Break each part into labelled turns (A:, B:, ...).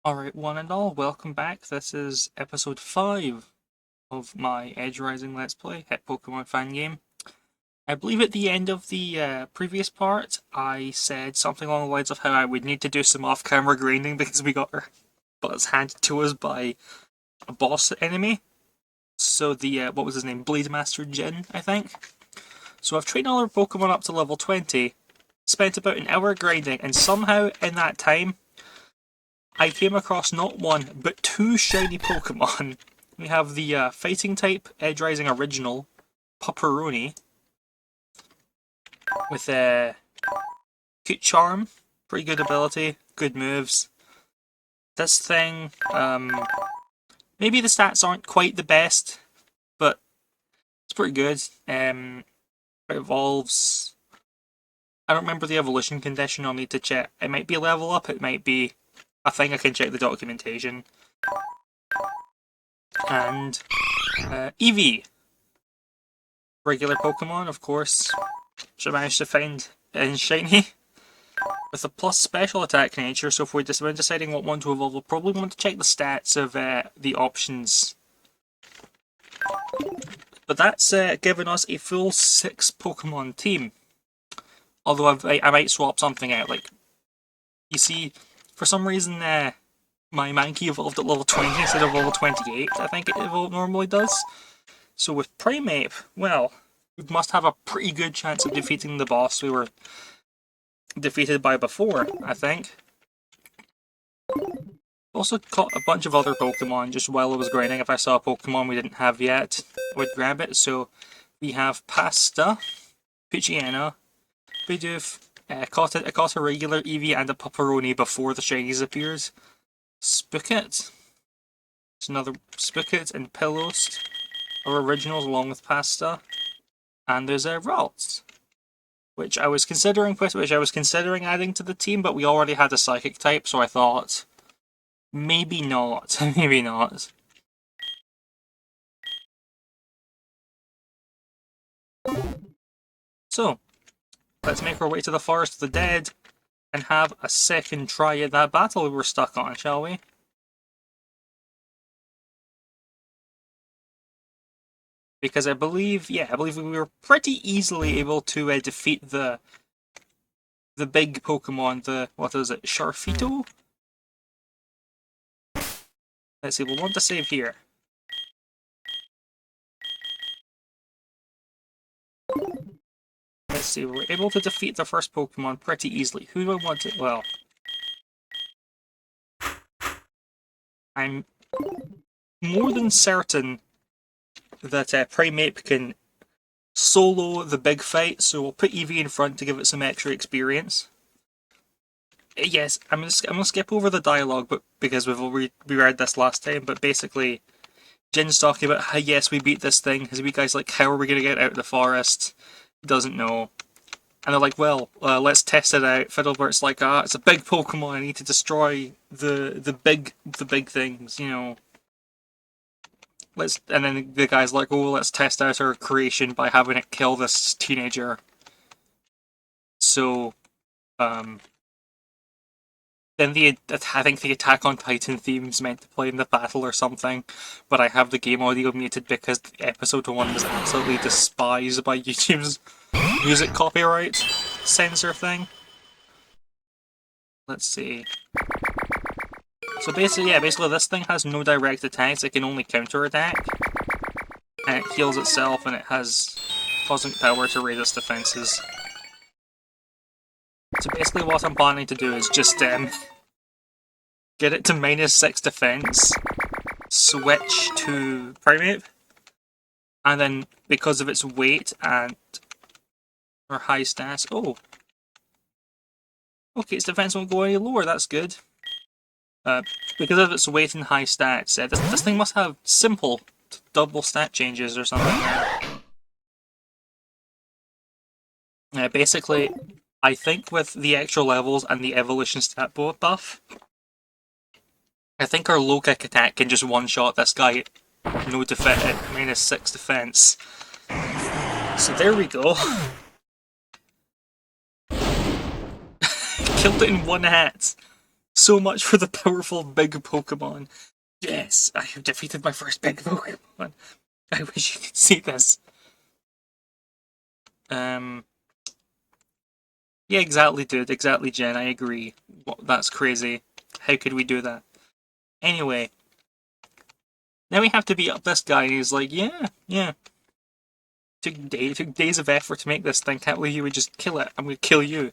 A: Alright, one and all, welcome back. This is episode 5 of my Edge Rising Let's Play, Hit Pokemon fan game. I believe at the end of the previous part, I said something along the lines of how I would need to do some off-camera grinding because we got our butts handed to us by a boss enemy. So what was his name? Blade Master Jin, I think. So I've trained all our Pokemon up to level 20, spent about an hour grinding, and somehow in that time, I came across not one, but two shiny Pokemon. We have the Fighting type Edge Rising Original, Pupperoni, with Cute Charm, pretty good ability, good moves. This thing, maybe the stats aren't quite the best, but it's pretty good. It evolves. I don't remember the evolution condition, I'll need to check. It might be a level up, it might be I think I can check the documentation. And Eevee. Regular Pokemon, of course, which I managed to find in Shiny. With a plus special attack nature, so if we're deciding what one to evolve, we'll probably want to check the stats of the options. But that's given us a full 6 Pokemon team. Although I might swap something out, like, you see, for some reason my Mankey evolved at level 20 instead of level 28, I think it normally does. So with Primeape, well, we must have a pretty good chance of defeating the boss we were defeated by before, I think. Also caught a bunch of other Pokemon just while I was grinding. If I saw a Pokemon we didn't have yet, I would grab it. So we have Pasta, Pidgeotto, Bidoof, I caught a regular Eevee and a Pupperoni before the shinies appears. Spookit. It's another Spookit and Pillows are originals along with Pasta. And there's a Ralts, which I was considering adding to the team, but we already had a Psychic type, so I thought maybe not. Maybe not. So, let's make our way to the Forest of the Dead and have a second try at that battle we were stuck on, shall we? Because I believe we were pretty easily able to defeat the big Pokemon, what is it, Sharfito? Let's see, we'll want to save here. Let's see, we're able to defeat the first Pokemon pretty easily. Who do I want to... well... I'm more than certain that Primeape can solo the big fight, so we'll put Eevee in front to give it some extra experience. Yes, I'm gonna skip over the dialogue, but because we read this last time, but basically, Jin's talking about how yes, we beat this thing. His wee guy's like, how are we gonna get out of the forest? He doesn't know. And they're like, well, let's test it out. Fiddlebert's like, it's a big Pokemon, I need to destroy the big things, you know. And then the guy's like, oh, let's test out our creation by having it kill this teenager. So, then I think the Attack on Titan theme's meant to play in the battle or something, but I have the game audio muted because episode 1 was absolutely despised by YouTube's music copyright censor thing. Let's see. So basically this thing has no direct attacks, it can only counter-attack. And it heals itself, and it has cosmic power to raise its defenses. So basically what I'm planning to do is just get it to -6 defense, switch to Primeape, and then because of its weight and or high stats, okay, its defense won't go any lower, that's good. Because of its weight and high stats, this thing must have simple double stat changes or something. Basically, I think with the extra levels and the evolution stat buff, I think our low kick attack can just one-shot this guy at no defense, at -6 defense. So there we go. Killed it in one hit. So much for the powerful big Pokemon. Yes, I have defeated my first big Pokemon. I wish you could see this. Yeah, exactly, dude. Exactly, Jen. I agree. That's crazy. How could we do that? Anyway, then we have to beat up this guy, and he's like, yeah. Took days of effort to make this thing. Can't believe you would just kill it. I'm gonna kill you.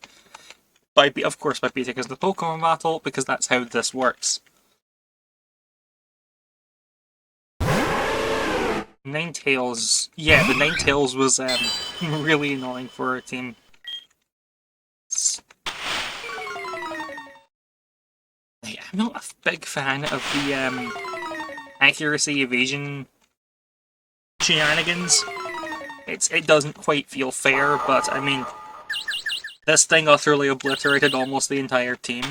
A: Of course, by beating us in the Pokemon battle, because that's how this works. Ninetales. Yeah, the Ninetales was really annoying for our team. I'm not a big fan of the accuracy evasion shenanigans. It doesn't quite feel fair, but I mean, this thing utterly obliterated almost the entire team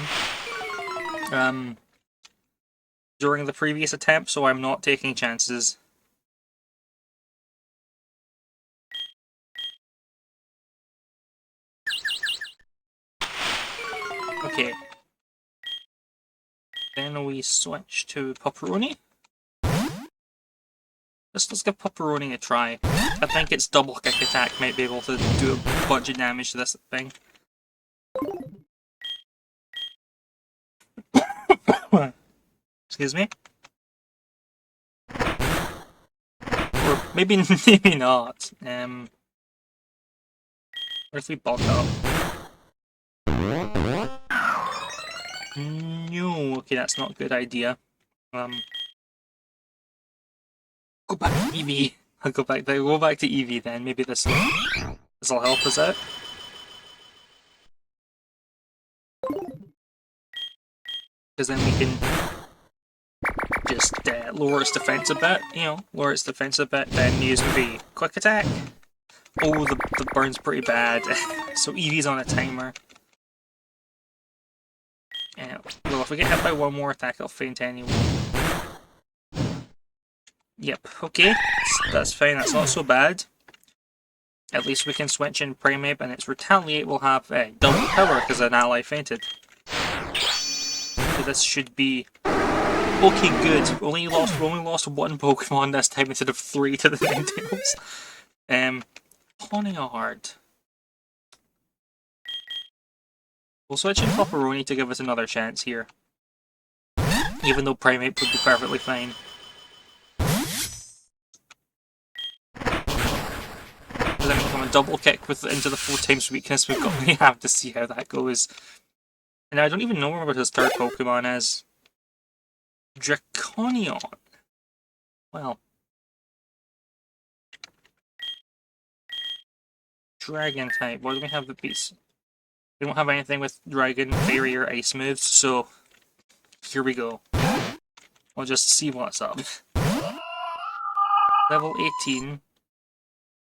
A: during the previous attempt, so I'm not taking chances. Okay. Then we switch to Pepperoni. Let's give Pepperoni a try. I think its double kick attack might be able to do a bunch of damage to this thing. Excuse me? Or maybe not. What if we bulk up? No, okay, that's not a good idea. Go back to Eevee. I'll go back to Eevee then. Maybe this'll help us out. Because then we can just lower its defense a bit, lower its defense a bit, then use maybe quick attack. Oh, the burn's pretty bad. So Eevee's on a timer. Well, if we get hit by one more attack, I'll faint anyway. Yep, okay. That's fine, that's not so bad. At least we can switch in Primeape, and its Retaliate will have double power because an ally fainted. So this should be okay. Good. We only lost one Pokemon this time instead of 3 to the Ninetales. Ponyard. We'll switch in Pepperoni to give us another chance here, even though Primeape would be perfectly fine. But then become a double kick into the 4 times weakness. We have to see how that goes. And I don't even know what his third Pokemon is. Draconion. Well. Dragon type. What do we have that beats? We don't have anything with Dragon, Fairy, or Ice moves, so here we go. We'll just see what's up. Level 18.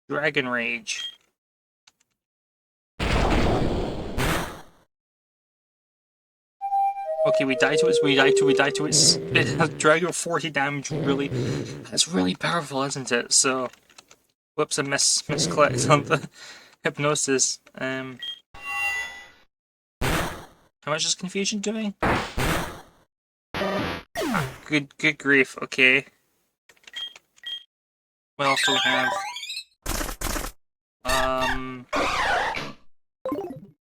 A: Dragon Rage. Okay, we die to its. It has Dragon 40 damage. That's really powerful, isn't it? So, whoops, I misclicked on the hypnosis. How much is Confusion doing? Good grief. Okay. What else do we have?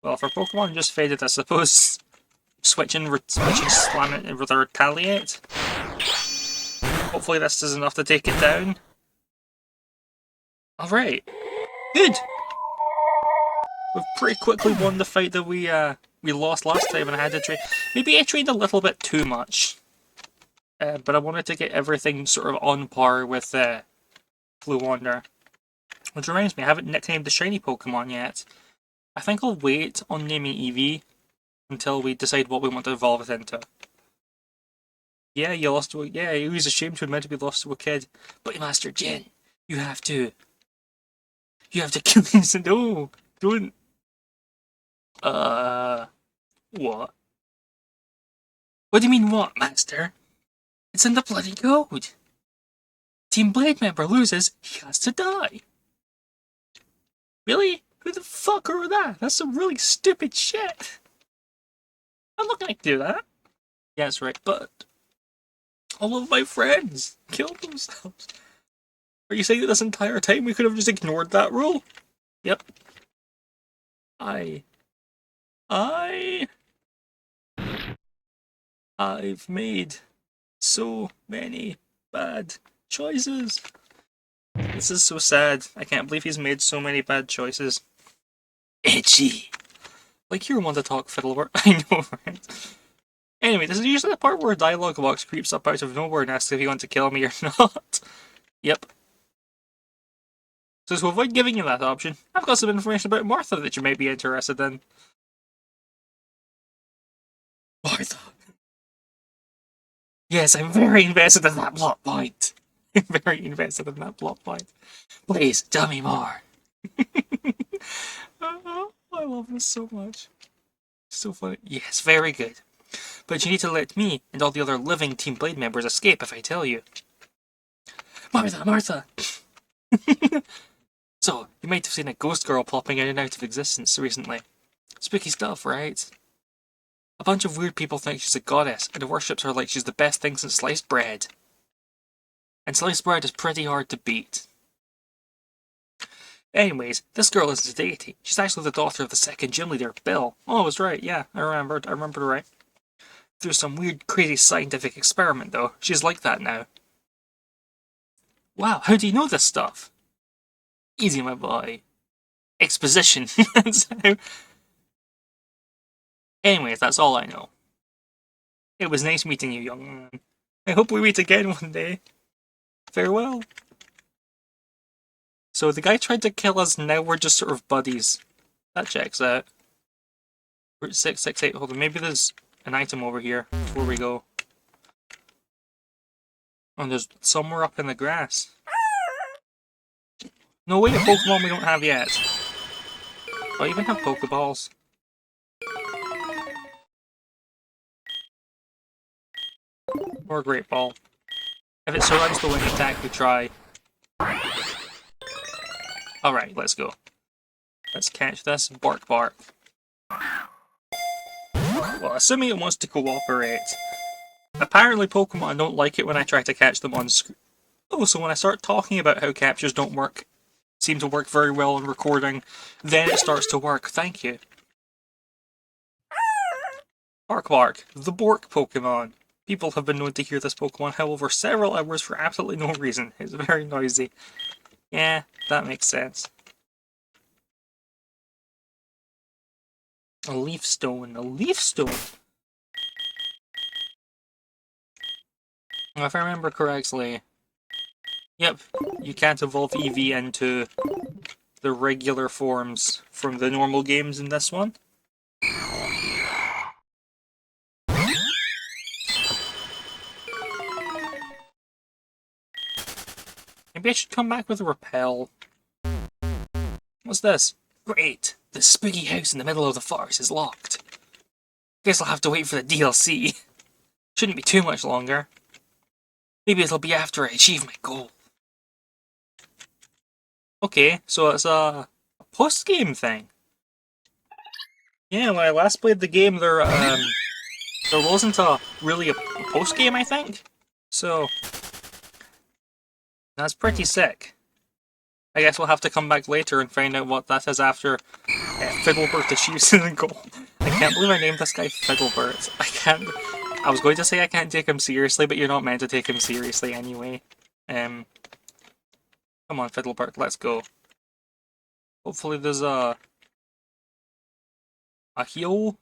A: Well, if our Pokemon just faded, I suppose switching slam it with a Retaliate. Hopefully this is enough to take it down. Alright. Good! We've pretty quickly won the fight that we lost last time, and I had to train. Maybe I trained a little bit too much. But I wanted to get everything sort of on par with Blue Wander. Which reminds me, I haven't nicknamed the shiny Pokemon yet. I think I'll wait on naming Eevee until we decide what we want to evolve it into. Yeah, you lost to yeah, he was ashamed to admit to be lost to a kid. But Master Jin, you have to kill him. No, don't. What? What do you mean what, Master? It's in the bloody code. Team Blade member loses, he has to die. Really? Who the fuck are that? That's some really stupid shit. I'm not going to do that. Yeah, that's right. But all of my friends killed themselves. Are you saying that this entire time we could have just ignored that rule? Yep. I... I... I've made so many bad choices. This is so sad. I can't believe he's made so many bad choices. Itchy. Like you're one to talk, Fiddlebert. I know, right? Anyway, this is usually the part where a dialogue box creeps up out of nowhere and asks if you want to kill me or not. Yep. So to avoid giving you that option, I've got some information about Martha that you may be interested in. Martha. Yes, I'm very invested in that plot point. I'm very invested in that plot point. Please, tell me more. I love this so much. So funny. Yes, very good. But you need to let me and all the other living Team Blade members escape if I tell you. Martha, Martha! So, you might have seen a ghost girl popping in and out of existence recently. Spooky stuff, right? A bunch of weird people think she's a goddess and worships her like she's the best thing since sliced bread. And sliced bread is pretty hard to beat. Anyways, this girl isn't a deity. She's actually the daughter of the second gym leader, Bill. Oh, I was right, yeah, I remembered right. Through some weird, crazy scientific experiment, though. She's like that now. Wow, how do you know this stuff? Easy, my boy. Exposition. Anyways, that's all I know. It was nice meeting you, young man. I hope we meet again one day. Farewell. So the guy tried to kill us, now we're just sort of buddies. That checks out. Route 668, hold on, maybe there's an item over here before we go. Oh, there's somewhere up in the grass. No, wait, a Pokemon we don't have yet. Do I even have Pokeballs? Or a Great Ball. If it surrounds the wind attack, we try. Alright, let's go. Let's catch this. Bark, bark. Well, assuming it wants to cooperate. Apparently Pokemon don't like it when I try to catch them on screen. Oh, so when I start talking about how captures don't seem to work very well in recording, then it starts to work. Thank you. Bark Bark, the Bork Pokemon. People have been known to hear this Pokemon howl over several hours for absolutely no reason. It's very noisy. Yeah, that makes sense. A Leaf Stone. A Leaf Stone? If I remember correctly, yep, you can't evolve Eevee into the regular forms from the normal games in this one. Maybe I should come back with a Repel. What's this? Great! The spooky house in the middle of the forest is locked. Guess I'll have to wait for the DLC. Shouldn't be too much longer. Maybe it'll be after I achieve my goal. Okay, so it's a post-game thing. Yeah, when I last played the game, there wasn't really a post-game, I think. So that's pretty sick. I guess we'll have to come back later and find out what that is after Fiddlebert achieves the goal. I can't believe I named this guy Fiddlebert. I was going to say I can't take him seriously, but you're not meant to take him seriously anyway. Come on, Fiddlebert, let's go. Hopefully there's a heal.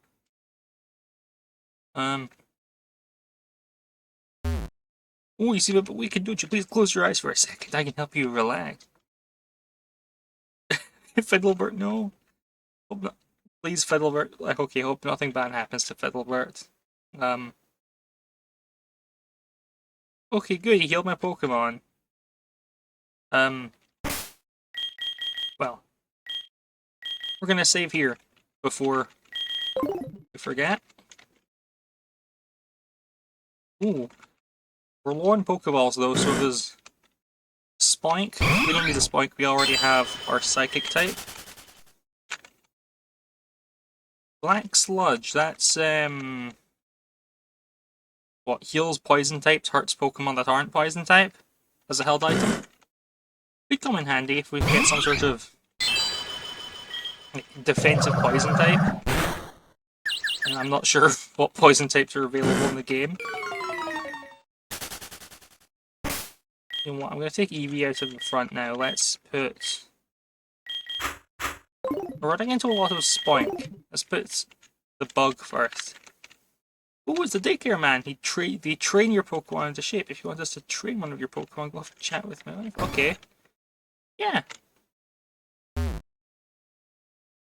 A: Oh, you see what we can do? Would you please close your eyes for a second? I can help you relax. Fiddlebert, no. Hope not. Please, Fiddlebert. Okay, hope nothing bad happens to Fiddlebert. Okay, good. You healed my Pokemon. Well, we're gonna save here before we forget. Ooh, we're low on Pokeballs though, so there's Spike. We don't need a Spike. We already have our Psychic type. Black Sludge. That's what, heals poison types, hurts Pokemon that aren't poison type as a held item. Could come in handy if we get some sort of like, defensive poison type. And I'm not sure what poison types are available in the game. You know what, I'm going to take Eevee out of the front now. Let's put... We're running into a lot of Spoink. Let's put the Bug first. Oh, it's the daycare man. They train your Pokemon into shape. If you want us to train one of your Pokemon, go have a chat with me. Okay. Yeah.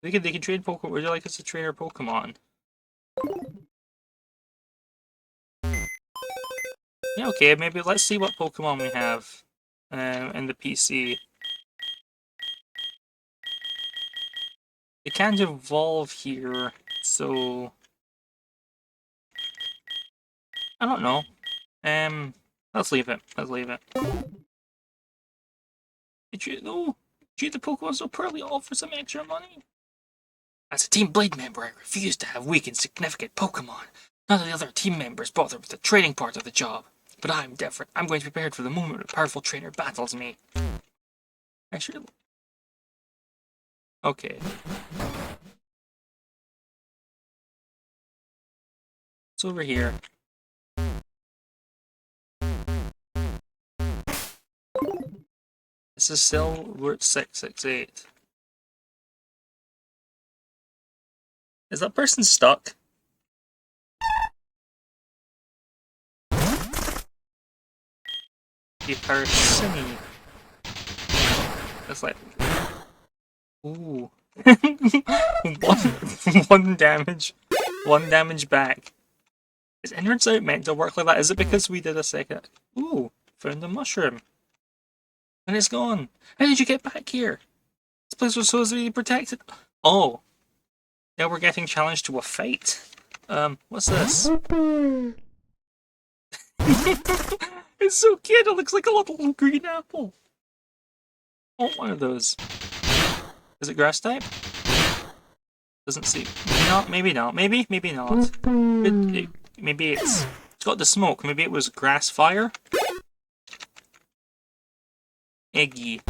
A: They can train Pokemon. Would you like us to train our Pokemon? Yeah, okay, maybe let's see what Pokemon we have in the PC. They can't evolve here, so... I don't know. Let's leave it. Let's leave it. Did you know? Treat the Pokemon so poorly all for some extra money? As a Team Blade member, I refuse to have weak and significant Pokemon. None of the other team members bother with the training part of the job. But I'm different. I'm going to be prepared for the moment a powerful trainer battles me. Actually... Okay. It's over here. This is still Route 668. Is that person stuck? The Parasini. That's like... Ooh. one damage. One damage back. Is Entrance Out meant to work like that? Is it because we did a second... Ooh, found a mushroom. And it's gone. How did you get back here? This place was supposed to be protected. Oh. Now we're getting challenged to a fight. What's this? It's so cute, it looks like a little green apple. I want one of those. Is it grass type? Doesn't seem... Maybe not. Maybe not. Maybe it's got the smoke. Maybe it was grass fire? Eggy.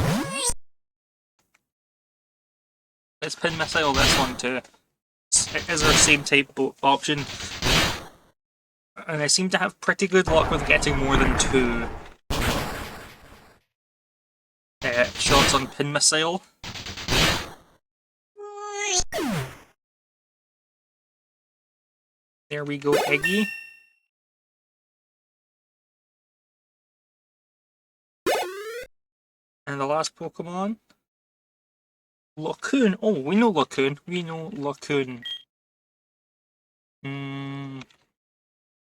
A: Let's pin missile this one too. It is our same type option. And I seem to have pretty good luck with getting more than 2 shots on pin missile. There we go, Eggy. And the last Pokemon. Locoon. Oh, we know Locoon.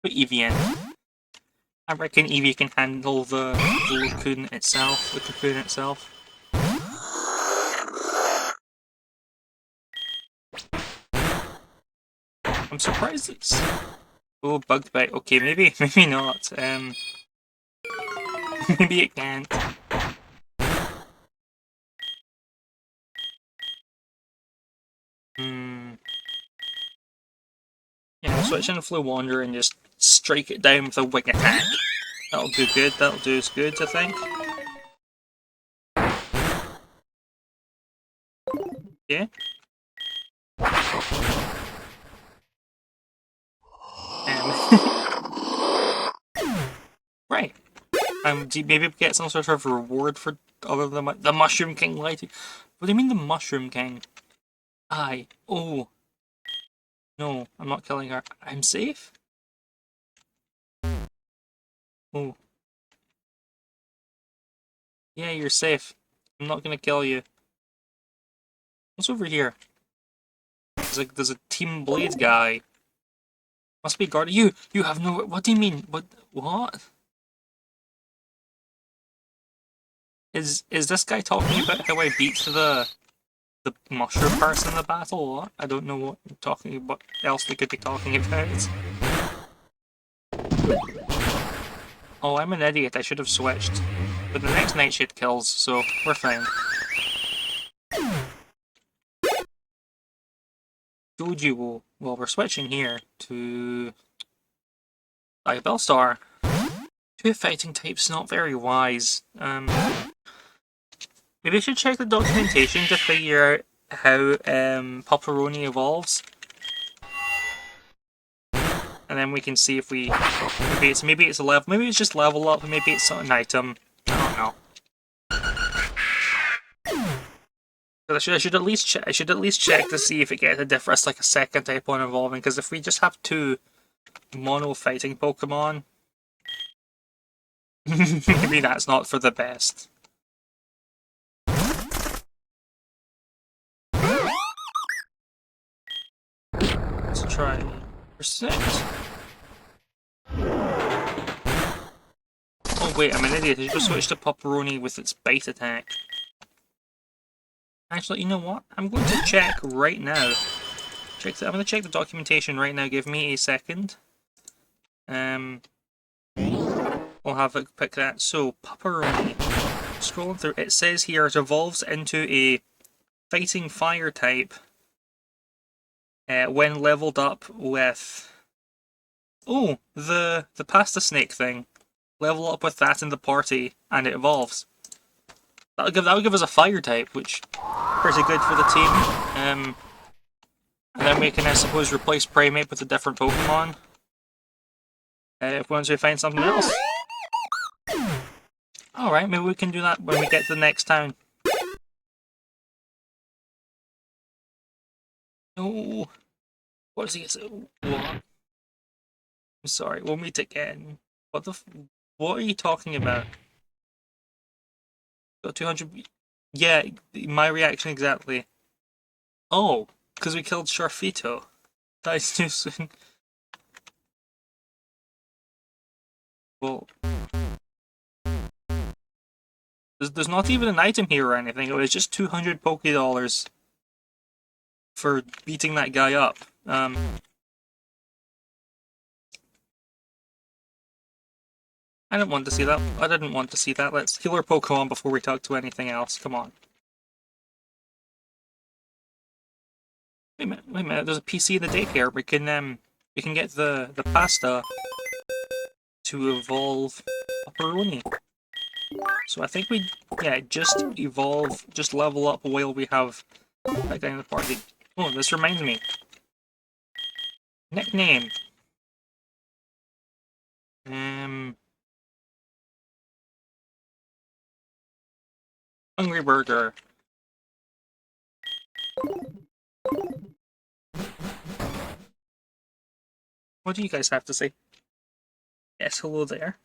A: Put Eevee in. I reckon Eevee can handle the Locoon itself, the cocoon itself. I'm surprised it's... Oh, Bug Bite. Okay, maybe not. Maybe it can't. Yeah, I'll switch in Flow Wander and just strike it down with a wing attack. That'll do good, that'll do us good, I think. Yeah. Right. Do you maybe get some sort of reward for other than the Mushroom King lighting? What do you mean the Mushroom King? Aye. Oh. No, I'm not killing her. I'm safe? Oh. Yeah, you're safe. I'm not gonna kill you. What's over here? There's a Team Blade guy. Must be guard. You have no... What do you mean? What? Is this guy talking about how I beat the mushroom person in the battle? What? I don't know what I'm talking about. Else they could be talking about. Oh, I'm an idiot. I should have switched. But the next Nightshade kills, so we're fine. Jojo. Well, we're switching here to... Like Bellstar. Two fighting types, not very wise. Maybe I should check the documentation to figure out how Pepperoni evolves. And then we can see if we maybe it's a level, maybe it's just level up, maybe it's an item. I don't know. I should at least check. I should at least check to see if it gets a difference, like a second type on evolving. Because if we just have two mono fighting Pokemon, maybe that's not for the best. Let's try percent. Oh wait, I'm an idiot. I just switched to Pepperoni with its bite attack. Actually, you know what? I'm going to check right now. I'm going to check the documentation right now. Give me a second. We'll have a pick that. So, Pepperoni. Scrolling through, it says here it evolves into a fighting fire type when leveled up with... Oh, the pasta snake thing. Level up with that in the party, and it evolves. That'll give us a fire type, which pretty good for the team. And then we can, I suppose, replace Primeape with a different Pokemon. Once we find something else. Alright, maybe we can do that when we get to the next town. Oh, what is he? What? I'm sorry, we'll meet again. What are you talking about? Got 200... Yeah, my reaction exactly. Oh, because we killed Sharfito. Dies too soon. Well... There's not even an item here or anything, it was just 200 Pokédollars for beating that guy up. I didn't want to see that. I didn't want to see that. Let's heal our Pokemon before we talk to anything else. Come on. Wait a minute. There's a PC in the daycare. We can get the pasta to evolve Pepperoni. So I think just evolve, just level up while we have that guy in the party. Oh, this reminds me. Nickname. Hungry Burger. What do you guys have to say? Yes, hello there.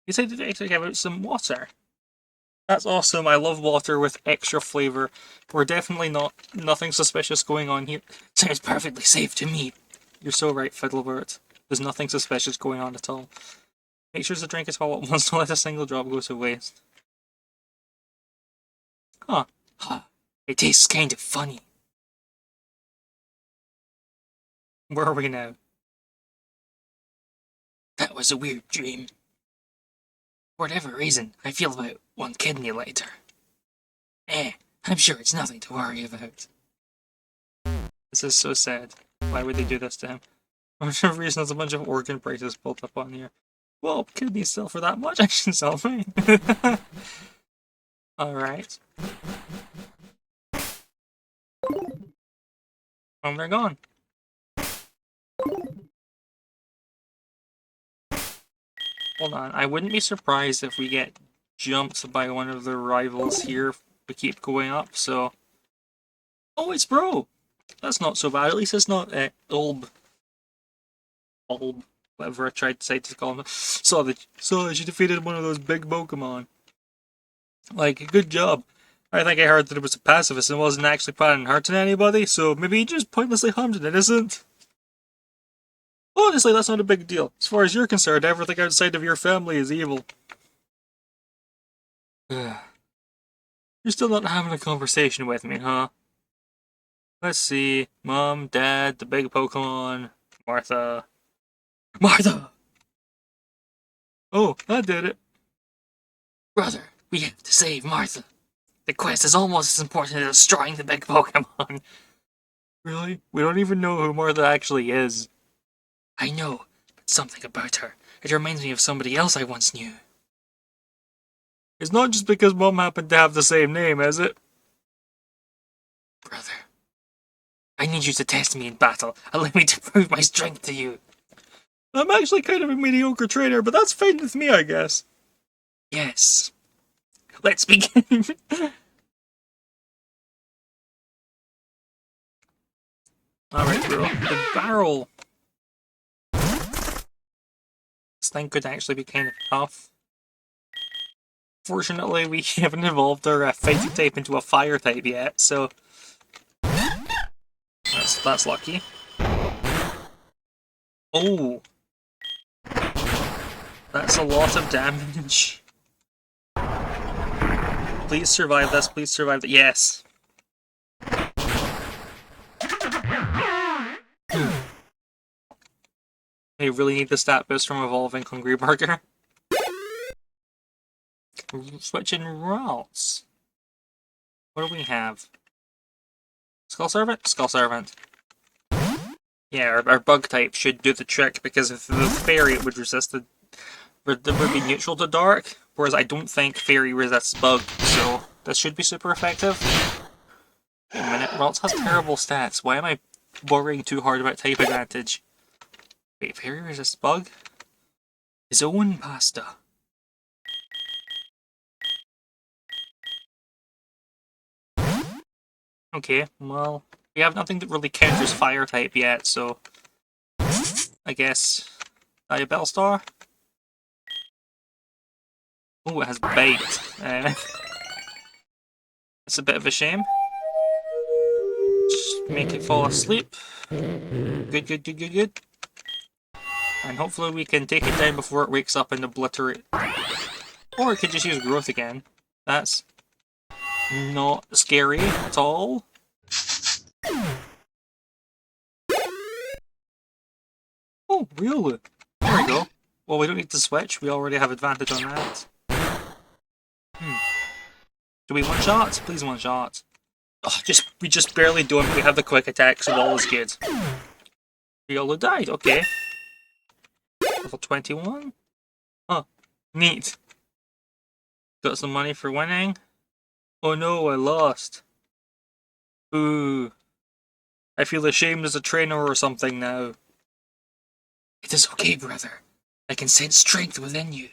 A: You said to actually give out some water. That's awesome. I love water with extra flavor. We're definitely nothing suspicious going on here. Sounds perfectly safe to me. You're so right, Fiddlebert. There's nothing suspicious going on at all. Make sure to drink it all at once, don't let a single drop go to waste. Huh. It tastes kind of funny. Where are we now? That was a weird dream. For whatever reason, I feel about one kidney later. I'm sure it's nothing to worry about. This is so sad. Why would they do this to him? For whatever reason, there's a bunch of organ prices built up on here. Well, kidneys sell for that much, I can sell mine. Alright. They're gone. Hold on, I wouldn't be surprised if we get jumped by one of the rivals here if we keep going up, so... Oh, it's Bro! That's not so bad, at least it's not Ulb, whatever I tried to say to call him. So she defeated one of those big Pokemon. Like, good job. I think I heard that it was a pacifist and wasn't actually planning on hurting anybody, so maybe he just pointlessly harmed an innocent. Honestly, that's not a big deal. As far as you're concerned, everything outside of your family is evil. You're still not having a conversation with me, huh? Let's see. Mom, Dad, the big Pokemon, Martha. Martha! Oh, I did it. Brother, we have to save Martha. The quest is almost as important as destroying the big Pokemon. Really? We don't even know who Martha actually is. I know, but Something about her. It reminds me of somebody else I once knew. It's not just because Mom happened to have the same name, is it? Brother, I need you to test me in battle. Allow me to prove my strength to you. I'm actually kind of a mediocre trainer, but that's fine with me, I guess. Yes. Let's begin. Alright, bro. The barrel. This thing could actually be kind of tough. Fortunately, we haven't evolved our fighting type into a fire type yet, so that's lucky. Oh, that's a lot of damage. Please survive this. Please survive it. Yes. I really need the stat boost from evolving Hungry Burger. Switching routes. What do we have? Skull Servant? Skull Servant. Yeah, our bug type should do the trick, because if the fairy, it would resist it would be neutral to dark, whereas I don't think fairy resists bug, so this should be super effective. Wait a minute, Ralts has terrible stats. Why am I worrying too hard about type advantage? Wait, fairy resists bug? His own pasta. Okay, well, we have nothing that really counters fire type yet, so I guess Bellstar? Oh, it has bait. It's a bit of a shame. Just make it fall asleep. Good, good, good, good, good. And hopefully we can take it down before it wakes up and obliterate. Or it could just use growth again. That's not scary at all. Oh, really? There we go. Well, we don't need to switch. We already have advantage on that. Do we one shot? Please one shot. Oh, we just barely don't. We have the quick attack, so all is good. Riolu died. Okay. Level 21. Huh. Neat. Got some money for winning. Oh no, I lost. Ooh. I feel ashamed as a trainer or something now. It is okay, brother. I can sense strength within you.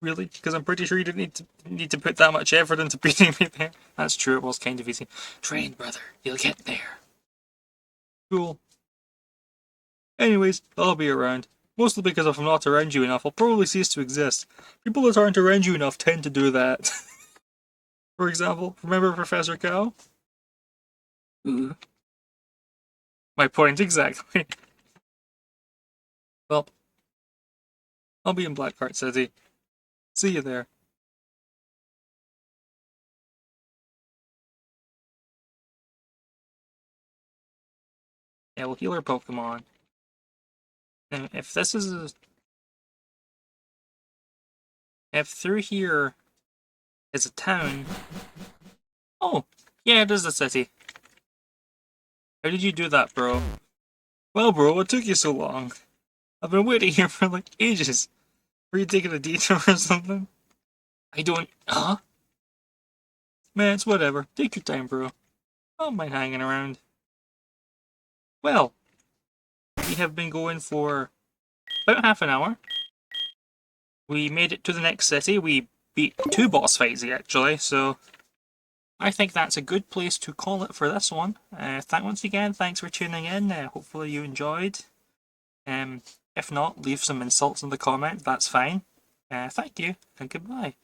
A: Really? Because I'm pretty sure you didn't need to put that much effort into beating me there. That's true, it was kind of easy. Train, brother. You'll get there. Cool. Anyways, I'll be around. Mostly because if I'm not around you enough, I'll probably cease to exist. People that aren't around you enough tend to do that. For example, remember Professor Cow? Ooh. My point exactly. Well, I'll be in Blackheart City. See you there. Yeah, we'll heal our Pokemon. And if this is if through here is a town... Oh, yeah, it is a city. How did you do that, bro? Well, bro, what took you so long? I've been waiting here for like ages. Were you taking a detour or something? I don't... Huh? Man, it's whatever. Take your time, bro. I don't mind hanging around. Well, we have been going for about half an hour. We made it to the next city. We beat 2 boss fights, actually, so I think that's a good place to call it for this one. Once again, thanks for tuning in. Hopefully you enjoyed. If not, leave some insults in the comment. That's fine. Thank you, and goodbye.